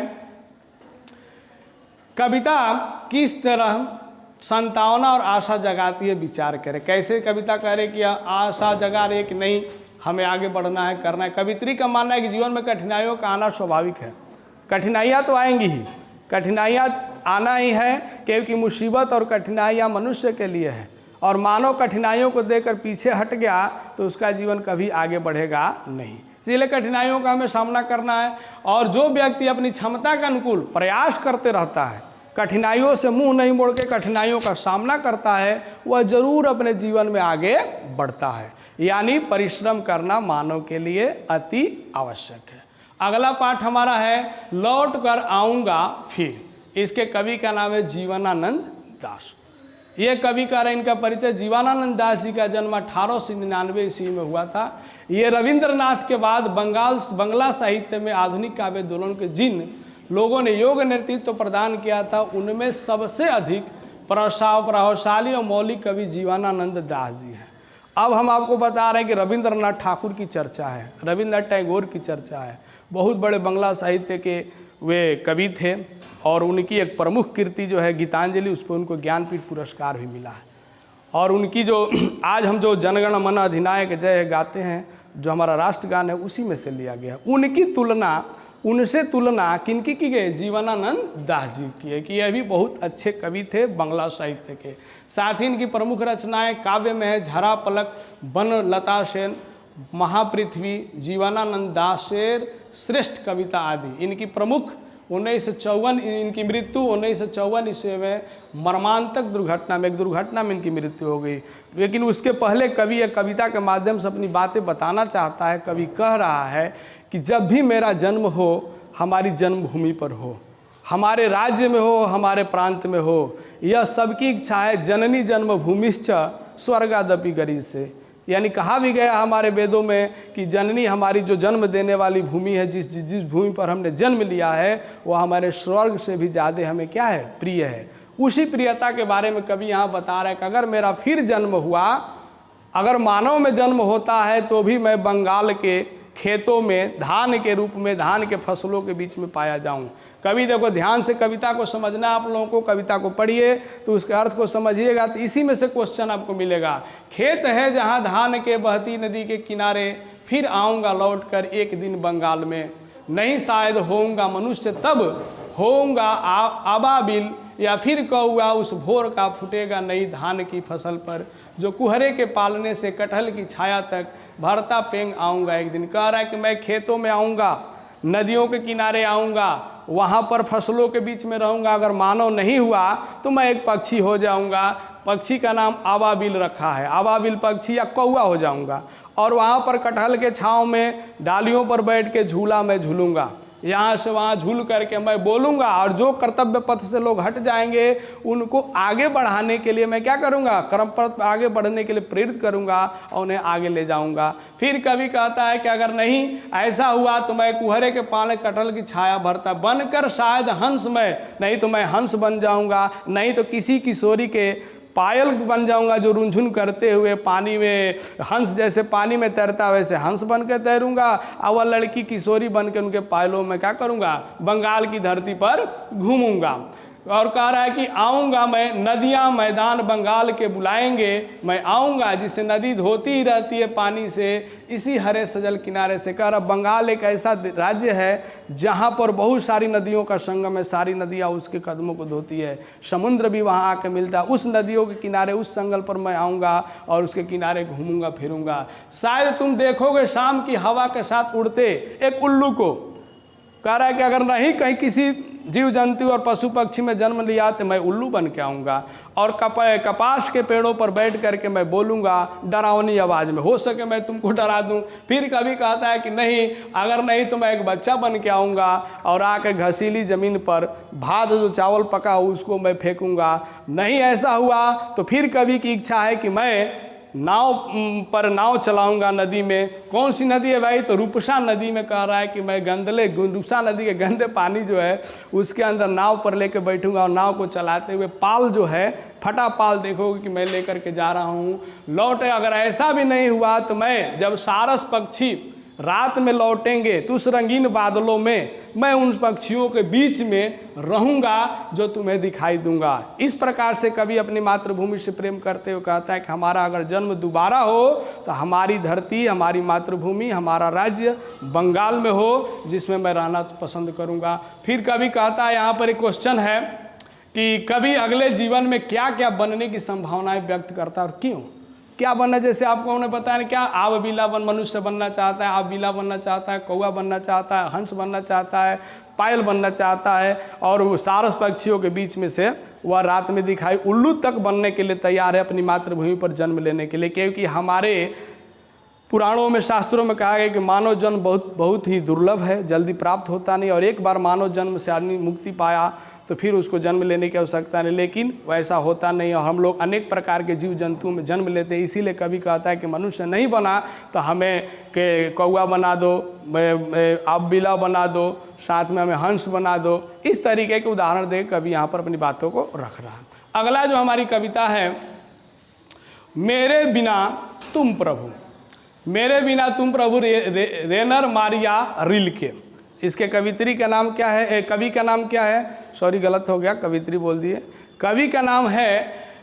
कविता किस तरह संतावना और आशा जगाती है, विचार करें। कैसे कविता करे कि आशा जगा रहे कि नहीं हमें आगे बढ़ना है, करना है। कवित्री का मानना है कि जीवन में कठिनाइयों का आना स्वाभाविक है। कठिनाइयाँ तो आएंगी ही, कठिनाइयाँ आना ही है, क्योंकि मुसीबत और कठिनाइयाँ मनुष्य के लिए है और मानव कठिनाइयों को देकर पीछे हट गया तो उसका जीवन कभी आगे बढ़ेगा नहीं। इसलिए कठिनाइयों का हमें सामना करना है और जो व्यक्ति अपनी क्षमता के अनुकूल प्रयास करते रहता है, कठिनाइयों से मुंह नहीं मोड़ के कठिनाइयों का सामना करता है, वह जरूर अपने जीवन में आगे बढ़ता है। यानी परिश्रम करना मानव के लिए अति आवश्यक है। अगला पाठ हमारा है लौट कर आऊँगा फिर। इसके कवि का नाम है जीवनानंद दास। ये कवि का रहा, इनका परिचय। जीवनानंद दास जी का जन्म 1899 ईस्वी में हुआ था। ये रविंद्रनाथ के बाद बंगला साहित्य में आधुनिक काव्य आंदोलन के जिन लोगों ने योग नेतृत्व प्रदान किया था, उनमें सबसे अधिक प्रभावशाली और मौलिक कवि जीवनानंद दास जी हैं। अब हम आपको बता रहे हैं कि रविंद्रनाथ ठाकुर की चर्चा है, रविंद्रनाथ टैगोर की चर्चा है। बहुत बड़े बंगला साहित्य के वे कवि थे और उनकी एक प्रमुख कृति जो है गीतांजलि, उस पर उनको ज्ञानपीठ पुरस्कार भी मिला है। और उनकी जो आज हम जो जनगण मन अधिनायक जय गाते हैं, जो हमारा राष्ट्रगान है, उसी में से लिया गया। उनसे तुलना किनकी की गई? जीवनानंद दास जी की है कि यह भी बहुत अच्छे कवि थे बंगला साहित्य के। साथ ही इनकी प्रमुख रचनाएं काव्य में है झरा पलक, वन लता सेन, महापृथ्वी, जीवनानंद दास शेर, श्रेष्ठ कविता आदि। इनकी प्रमुख 1954 इनकी मृत्यु 1954 ईस्वी में मर्मांतक दुर्घटना में, एक दुर्घटना में इनकी मृत्यु हो गई। लेकिन उसके पहले कवि एक कविता के माध्यम से अपनी बातें बताना चाहता है। कवि कह रहा है कि जब भी मेरा जन्म हो हमारी जन्मभूमि पर हो, हमारे राज्य में हो, हमारे प्रांत में हो, यह सबकी इच्छा है। जननी जन्मभूमिश्च स्वर्गादपि गरीयसे। यानी कहा भी गया हमारे वेदों में कि जननी हमारी जो जन्म देने वाली भूमि है, जिस भूमि पर हमने जन्म लिया है, वो हमारे स्वर्ग से भी ज़्यादा हमें क्या है? प्रिय है। उसी प्रियता के बारे में कवि यहाँ बता रहा है कि अगर मेरा फिर जन्म हुआ, अगर मानव में जन्म होता है तो भी मैं बंगाल के खेतों में धान के रूप में, धान के फसलों के बीच में पाया जाऊँ। कवि देखो, ध्यान से कविता को समझना आप लोगों को, कविता को पढ़िए तो उसके अर्थ को समझिएगा, तो इसी में से क्वेश्चन आपको मिलेगा। खेत है जहाँ धान के बहती नदी के किनारे, फिर आऊँगा लौट कर एक दिन बंगाल में, नहीं शायद होऊंगा मनुष्य तब होऊंगा आबाबिल, या फिर कौआ उस भोर का फूटेगा नई धान की फसल पर, जो कुहरे के पालने से कटहल की छाया तक भरता पेंग आऊँगा एक दिन। कह रहा है कि मैं खेतों में आऊँगा, नदियों के किनारे आऊँगा, वहाँ पर फसलों के बीच में रहूँगा। अगर मानव नहीं हुआ तो मैं एक पक्षी हो जाऊँगा। पक्षी का नाम आबाबिल रखा है, आबाबिल पक्षी या कौआ हो जाऊँगा। और वहाँ पर कटहल के छाँव में डालियों पर बैठ के झूला मैं झूलूँगा, यहाँ से वहाँ झूल करके मैं बोलूँगा। और जो कर्तव्य पथ से लोग हट जाएंगे उनको आगे बढ़ाने के लिए मैं क्या करूँगा? कर्म पथ आगे बढ़ने के लिए प्रेरित करूँगा और उन्हें आगे ले जाऊँगा। फिर कवि कहता है कि अगर नहीं ऐसा हुआ तो मैं कुहरे के पाले कटहल की छाया भरता बनकर शायद हंस मैं, नहीं तो मैं हंस बन जाऊँगा, नहीं तो किसी किशोरी के पायल बन जाऊंगा जो रुंझुन करते हुए पानी में, हंस जैसे पानी में तैरता वैसे हंस बन के तैरूंगा। और वह लड़की किशोरी बन के उनके पायलों में क्या करूंगा? बंगाल की धरती पर घूमूंगा। और कह रहा है कि आऊँगा मैं, नदियाँ मैदान बंगाल के बुलाएंगे, मैं आऊँगा जिसे नदी धोती ही रहती है पानी से, इसी हरे सजल किनारे से। कह रहा बंगाल एक ऐसा राज्य है जहाँ पर बहुत सारी नदियों का संगम है, सारी नदियाँ उसके कदमों को धोती है, समुद्र भी वहाँ आके मिलता है। उस नदियों के किनारे, उस संगल पर मैं आऊँगा और उसके किनारे घूमूंगा फिरूंगा। शायद तुम देखोगे शाम की हवा के साथ उड़ते एक उल्लू को। कह रहा है कि अगर नहीं कहीं किसी जीव जंतु और पशु पक्षी में जन्म लिया तो मैं उल्लू बन के आऊँगा। और कपास के पेड़ों पर बैठ करके मैं बोलूँगा डरावनी आवाज़ में, हो सके मैं तुमको डरा दूँ। फिर कभी कहता है कि नहीं, अगर नहीं तो मैं एक बच्चा बन के आऊँगा और आकर घसीली ज़मीन पर भात जो चावल पका हो उसको मैं फेंकूँगा। नहीं ऐसा हुआ तो फिर कभी की इच्छा है कि मैं नाव चलाऊंगा नदी में। कौन सी नदी है भाई? तो रूपसा नदी में। कह रहा है कि मैं रूपसा नदी के गंदे पानी जो है उसके अंदर नाव पर लेकर बैठूंगा और नाव को चलाते हुए पाल जो है, फटा पाल देखोगे कि मैं लेकर के जा रहा हूँ लौटे। अगर ऐसा भी नहीं हुआ तो मैं जब सारस पक्षी रात में लौटेंगे तो उस रंगीन बादलों में मैं उन पक्षियों के बीच में रहूंगा जो तुम्हें दिखाई दूंगा। इस प्रकार से कवि अपनी मातृभूमि से प्रेम करते हुए कहता है कि हमारा अगर जन्म दोबारा हो तो हमारी धरती, हमारी मातृभूमि, हमारा राज्य बंगाल में हो, जिसमें मैं रहना पसंद करूंगा। फिर कवि कहता है, यहाँ पर एक क्वेश्चन है कि कवि अगले जीवन में क्या क्या बनने की संभावनाएं व्यक्त करता है और क्यों? क्या बनना? जैसे आपको उन्हें पता है क्या, आबबिला मनुष्य बनना चाहता है, आबबिला बनना चाहता है, कौआ बनना चाहता है, हंस बनना चाहता है, पायल बनना चाहता है, और वो सारस पक्षियों के बीच में से वह रात में दिखाई उल्लू तक बनने के लिए तैयार है अपनी मातृभूमि पर जन्म लेने के लिए। क्योंकि हमारे पुराणों में, शास्त्रों में कहा गया कि मानव जन्म बहुत ही दुर्लभ है, जल्दी प्राप्त होता नहीं, और एक बार मानव जन्म से आदमी मुक्ति पाया तो फिर उसको जन्म लेने की आवश्यकता नहीं, लेकिन वैसा होता नहीं। और हम लोग अनेक प्रकार के जीव जंतुओं में जन्म लेते हैं, इसीलिए कभी कहता है कि मनुष्य नहीं बना तो हमें के कौआ बना दो, आप बिला बना दो, साथ में हमें हंस बना दो। इस तरीके के उदाहरण दे कवि यहाँ पर अपनी बातों को रख रहा है। अगला जो हमारी कविता है, मेरे बिना तुम प्रभु। मेरे बिना तुम प्रभु, रेनर मारिया रिल्के। इसके कवित्री का नाम क्या है, कवि का नाम क्या है, सॉरी गलत हो गया, कवित्री बोल दिए। कवि का नाम है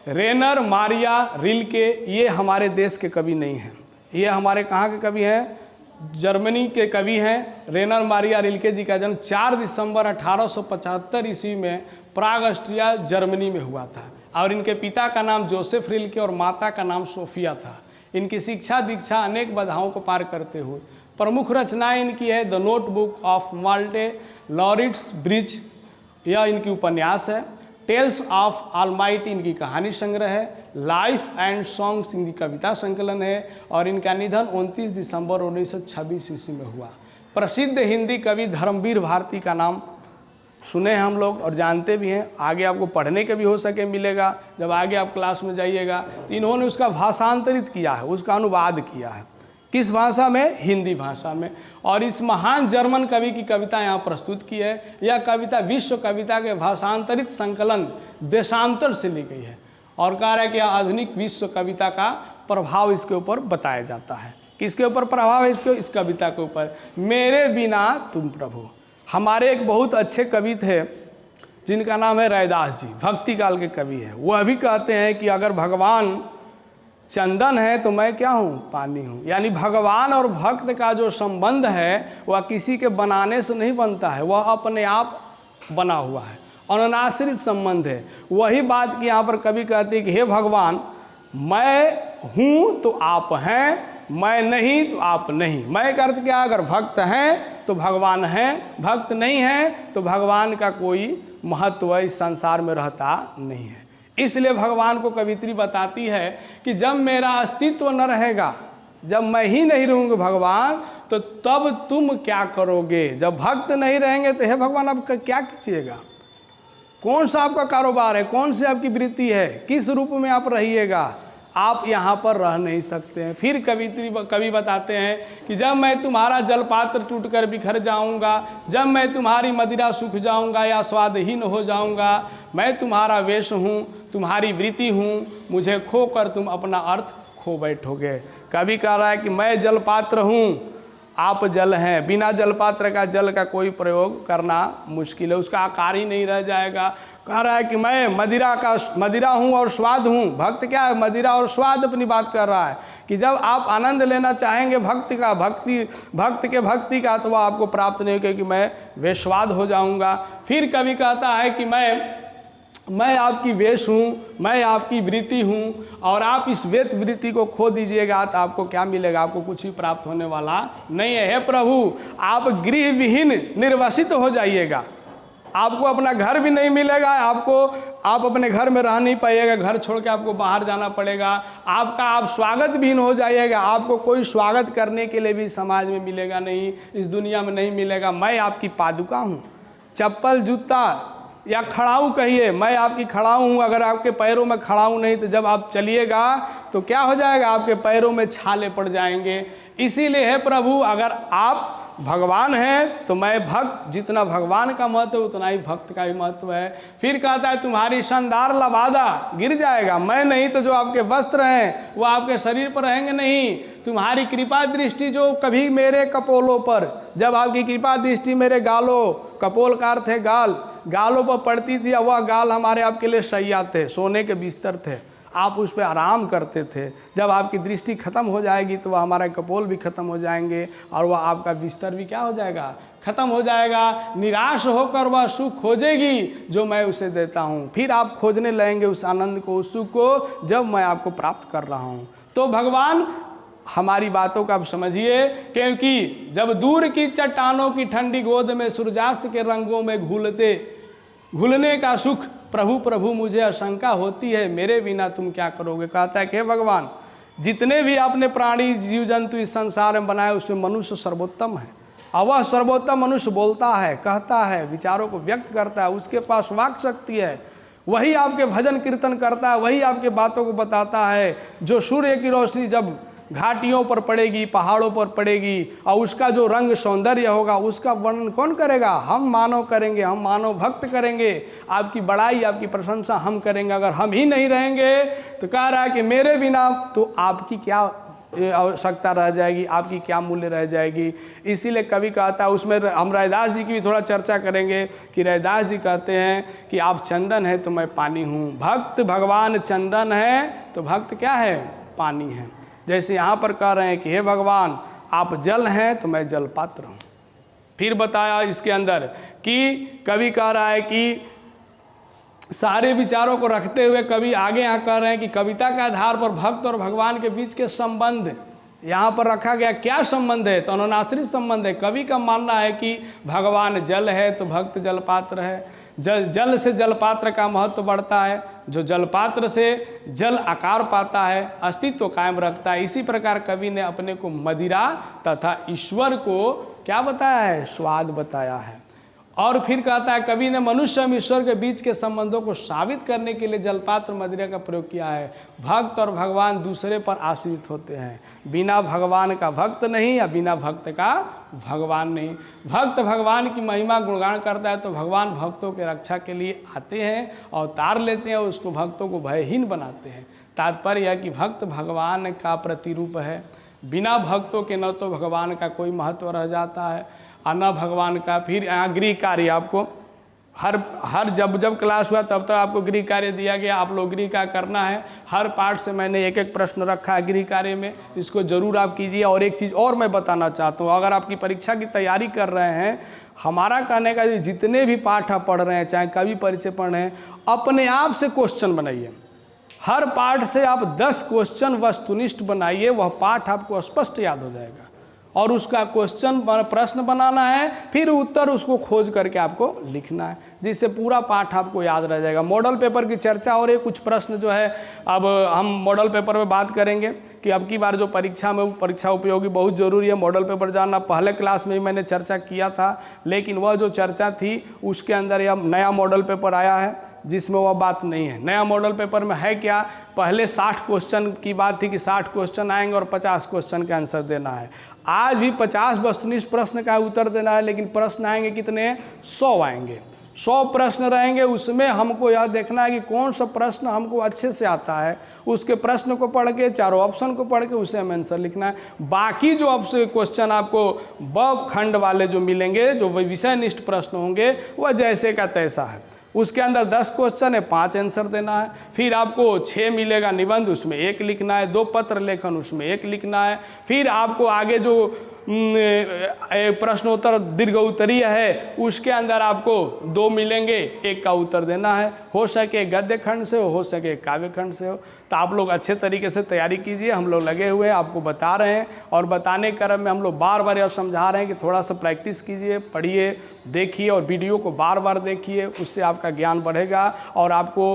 रेनर मारिया रिल्के। ये हमारे देश के कवि नहीं हैं, ये हमारे कहाँ के कवि हैं, जर्मनी के कवि हैं। रेनर मारिया रिल्के जी का जन्म 4 दिसंबर 1875 ईस्वी में प्राग ऑस्ट्रिया जर्मनी में हुआ था। और इनके पिता का नाम जोसेफ रिल्के और माता का नाम सोफिया था। इनकी शिक्षा दीक्षा अनेक बाधाओं को पार करते हुए। प्रमुख रचनाएं इनकी है द नोटबुक ऑफ माल्टे, लॉरिट्स ब्रिज, यह इनकी उपन्यास है। टेल्स ऑफ ऑलमाइटी इनकी कहानी संग्रह है। लाइफ एंड सॉन्ग्स इनकी कविता संकलन है। और इनका निधन 29 दिसंबर 1926 ईस्वी में हुआ। प्रसिद्ध हिंदी कवि धर्मवीर भारती का नाम सुने हैं हम लोग और जानते भी हैं, आगे आपको पढ़ने के भी हो सके मिलेगा जब आगे आप क्लास में जाइएगा। तो इन्होंने उसका भाषांतरित किया है, उसका अनुवाद किया है। किस भाषा में, हिंदी भाषा में। और इस महान जर्मन कवि की कविता यहाँ प्रस्तुत की है। यह कविता विश्व कविता के भाषांतरित संकलन देशांतर से ली गई है। और कह रहा है कि आधुनिक विश्व कविता का प्रभाव इसके ऊपर बताया जाता है। किसके ऊपर प्रभाव है इसके, इस कविता के ऊपर, मेरे बिना तुम प्रभु। हमारे एक बहुत अच्छे कवि थे जिनका नाम है रैदास जी, भक्ति काल के कवि हैं। वह भी कहते हैं कि अगर भगवान चंदन है तो मैं क्या हूँ, पानी हूँ। यानी भगवान और भक्त का जो संबंध है वह किसी के बनाने से नहीं बनता है, वह अपने आप बना हुआ है, अनाश्रित संबंध है। वही बात की यहाँ पर कवि कहते हैं कि हे भगवान, मैं हूँ तो आप हैं, मैं नहीं तो आप नहीं। मैं का अर्थ क्या, अगर भक्त हैं तो भगवान हैं, भक्त नहीं हैं तो भगवान का कोई महत्व इस संसार में रहता नहीं है। इसलिए भगवान को कवित्री बताती है कि जब मेरा अस्तित्व न रहेगा, जब मैं ही नहीं रहूँगा भगवान, तो तब तुम क्या करोगे। जब भक्त नहीं रहेंगे तो हे भगवान आप क्या कीजिएगा, कौन सा आपका कारोबार है, कौन सी आपकी वृत्ति है, किस रूप में आप रहिएगा, आप यहाँ पर रह नहीं सकते हैं। फिर कवि बताते हैं कि जब मैं तुम्हारा जलपात्र टूटकर बिखर जाऊँगा, जब मैं तुम्हारी मदिरा सूख जाऊँगा या स्वादहीन हो जाऊँगा, मैं तुम्हारा वेश हूँ, तुम्हारी वृत्ति हूँ, मुझे खोकर तुम अपना अर्थ खो बैठोगे। कवि कह रहा है कि मैं जलपात्र हूँ, आप जल हैं, बिना जलपात्र का जल का कोई प्रयोग करना मुश्किल है, उसका आकार ही नहीं रह जाएगा। कह रहा है कि मैं मदिरा हूँ और स्वाद हूँ। भक्त क्या है, मदिरा और स्वाद अपनी बात कर रहा है कि जब आप आनंद लेना चाहेंगे भक्त के भक्ति का, तो वह आपको प्राप्त नहीं होगा, क्योंकि मैं वेश्वाद हो जाऊँगा। फिर कवि कहता है कि मैं आपकी वेश हूँ, मैं आपकी वृत्ति हूँ, और आप इस वेद वृत्ति को खो दीजिएगा तो आपको क्या मिलेगा, आपको कुछ भी प्राप्त होने वाला नहीं है। हे प्रभु, आप गृह विहीन निर्वसित हो जाइएगा, आपको अपना घर भी नहीं मिलेगा, आप अपने घर में रह नहीं पाइएगा, घर छोड़ के आपको बाहर जाना पड़ेगा, आप स्वागत विहीन हो जाइएगा, आपको कोई स्वागत करने के लिए भी समाज में मिलेगा नहीं, इस दुनिया में नहीं मिलेगा। मैं आपकी पादुका हूँ, चप्पल जूता या खड़ाऊ कहिए, मैं आपकी खड़ाऊ हूँ। अगर आपके पैरों में खड़ाऊ नहीं तो जब आप चलिएगा तो क्या हो जाएगा, आपके पैरों में छाले पड़ जाएंगे। इसीलिए है प्रभु, अगर आप भगवान हैं तो मैं भक्त, जितना भगवान का महत्व है उतना ही भक्त का भी महत्व है। फिर कहता है तुम्हारी शानदार लबादा गिर जाएगा, मैं नहीं तो जो आपके वस्त्र हैं वो आपके शरीर पर रहेंगे नहीं। तुम्हारी कृपा दृष्टि जो कभी मेरे कपोलों पर, जब आपकी कृपा दृष्टि मेरे गालों, कपोल का अर्थ है गालों पर पड़ती थी, वह गाल हमारे आपके लिए शैया थे, सोने के बिस्तर थे, आप उस पर आराम करते थे। जब आपकी दृष्टि खत्म हो जाएगी तो वह हमारा कपोल भी खत्म हो जाएंगे और वह आपका बिस्तर भी क्या हो जाएगा, खत्म हो जाएगा। निराश होकर वह सुख खोजेगी जो मैं उसे देता हूँ। फिर आप खोजने लगेंगे उस आनंद को, उस सुख को जब मैं आपको प्राप्त कर रहा हूँ। तो भगवान हमारी बातों का आप समझिए, क्योंकि जब दूर की चट्टानों की ठंडी गोद में सूर्यास्त के रंगों में घुलने का सुख प्रभु प्रभु मुझे आशंका होती है, मेरे बिना तुम क्या करोगे। कहता है कि भगवान, जितने भी आपने प्राणी जीव जंतु इस संसार में बनाए उसमें मनुष्य सर्वोत्तम है, और वह सर्वोत्तम मनुष्य बोलता है, कहता है, विचारों को व्यक्त करता है, उसके पास वाक शक्ति है, वही आपके भजन कीर्तन करता है, वही आपके बातों को बताता है। जो सूर्य की रोशनी जब घाटियों पर पड़ेगी, पहाड़ों पर पड़ेगी, और उसका जो रंग सौंदर्य होगा उसका वर्णन कौन करेगा? हम मानव करेंगे, हम मानव भक्त करेंगे। आपकी बड़ाई, आपकी प्रशंसा हम करेंगे। अगर हम ही नहीं रहेंगे तो कह रहा है कि मेरे बिना तो आपकी क्या आवश्यकता रह जाएगी, आपकी क्या मूल्य रह जाएगी। इसीलिए कवि कहता है, उसमें हम रैदास जी की भी थोड़ा चर्चा करेंगे कि रैदास जी कहते हैं कि आप चंदन है तो मैं पानी हूँ। भक्त भगवान चंदन है तो भक्त क्या है? पानी है। जैसे यहाँ पर कह रहे हैं कि हे भगवान आप जल हैं तो मैं जल पात्र हूँ। फिर बताया इसके अंदर कि कवि कह रहा है कि सारे विचारों को रखते हुए कवि आगे यहाँ कह रहे हैं कि कविता के आधार पर भक्त और भगवान के बीच के संबंध यहाँ पर रखा गया। क्या संबंध है? तो अनुनाश्रित संबंध है। कवि का मानना है कि भगवान जल है तो भक्त जल पात्र है। जल से जल पात्र का महत्व बढ़ता है। जो जल पात्र से जल आकार पाता है, अस्तित्व कायम रखता है। इसी प्रकार कवि ने अपने को मदिरा तथा ईश्वर को क्या बताया है? स्वाद बताया है। और फिर कहता है कवि ने मनुष्य और ईश्वर के बीच के संबंधों को साबित करने के लिए जलपात्र मदिरा का प्रयोग किया है। भक्त और भगवान दूसरे पर आश्रित होते हैं। बिना भगवान का भक्त नहीं या बिना भक्त का भगवान नहीं। भक्त भगवान की महिमा गुणगान करता है तो भगवान भक्तों के रक्षा के लिए आते हैं, अवतार लेते हैं और उसको भक्तों को भयहीन बनाते हैं। तात्पर्य यह कि भक्त भगवान का प्रतिरूप है। बिना भक्तों के न तो भगवान का कोई महत्व रह जाता है और न भगवान का। फिर यहाँ गृह कार्य आपको हर जब क्लास हुआ तब तक आपको गृह कार्य दिया गया। आप लोग गृह कार्य करना है। हर पार्ट से मैंने एक एक प्रश्न रखा है गृह कार्य में, इसको ज़रूर आप कीजिए। और एक चीज़ और मैं बताना चाहता हूँ, अगर आपकी परीक्षा की तैयारी कर रहे हैं, हमारा कहने का जितने भी पाठ आप पढ़ रहे हैं, चाहे कवि परिचय पढ़ रहे हैं, अपने आप से क्वेश्चन बनाइए। हर पाठ से आप 10 क्वेश्चन वस्तुनिष्ठ बनाइए, वह पाठ आपको स्पष्ट याद हो जाएगा। और उसका क्वेश्चन प्रश्न बनाना है, फिर उत्तर उसको खोज करके आपको लिखना है, जिससे पूरा पाठ आपको याद रह जाएगा। मॉडल पेपर की चर्चा हो रही है। कुछ प्रश्न जो है अब हम मॉडल पेपर में बात करेंगे कि अब की बार जो परीक्षा में परीक्षा उपयोगी बहुत ज़रूरी है मॉडल पेपर जानना। पहले क्लास में ही मैंने चर्चा किया था, लेकिन वह जो चर्चा थी उसके अंदर यह नया मॉडल पेपर आया है जिसमें वह बात नहीं है। नया मॉडल पेपर में है क्या? पहले 60 क्वेश्चन की बात थी कि 60 क्वेश्चन आएंगे और 50 क्वेश्चन का आंसर देना है। आज भी 50 वस्तुनिष्ठ प्रश्न का उत्तर देना है, लेकिन प्रश्न आएंगे कितने? 100 आएंगे। 100 प्रश्न रहेंगे। उसमें हमको यह देखना है कि कौन सा प्रश्न हमको अच्छे से आता है। उसके प्रश्न को पढ़ के, चारों ऑप्शन को पढ़ के उसे हमें आंसर लिखना है। बाकी जो क्वेश्चन आपको ब खंड वाले जो मिलेंगे, जो विषयनिष्ठ प्रश्न होंगे, वह जैसे का तैसा है। उसके अंदर 10 क्वेश्चन है, 5 आंसर देना है। फिर आपको 6 मिलेगा निबंध, उसमें 1 लिखना है। 2 पत्र लेखन, उसमें 1 लिखना है। फिर आपको आगे जो प्रश्नोत्तर दीर्घ उत्तरीय है उसके अंदर आपको 2 मिलेंगे, 1 का उत्तर देना है। हो सके गद्य खंड से हो सके काव्य खंड से हो। तो आप लोग अच्छे तरीके से तैयारी कीजिए। हम लोग लगे हुए हैं, आपको बता रहे हैं, और बताने के क्रम में हम लोग बार बार यह समझा रहे हैं कि थोड़ा सा प्रैक्टिस कीजिए, पढ़िए, देखिए और वीडियो को बार बार देखिए। उससे आपका ज्ञान बढ़ेगा और आपको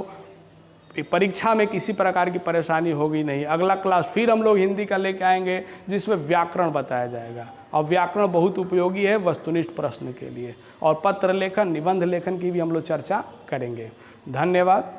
परीक्षा में किसी प्रकार की परेशानी होगी नहीं। अगला क्लास फिर हम लोग हिंदी का लेके आएंगे जिसमें व्याकरण बताया जाएगा, और व्याकरण बहुत उपयोगी है वस्तुनिष्ठ प्रश्न के लिए। और पत्र लेखन, निबंध लेखन की भी हम लोग चर्चा करेंगे। धन्यवाद।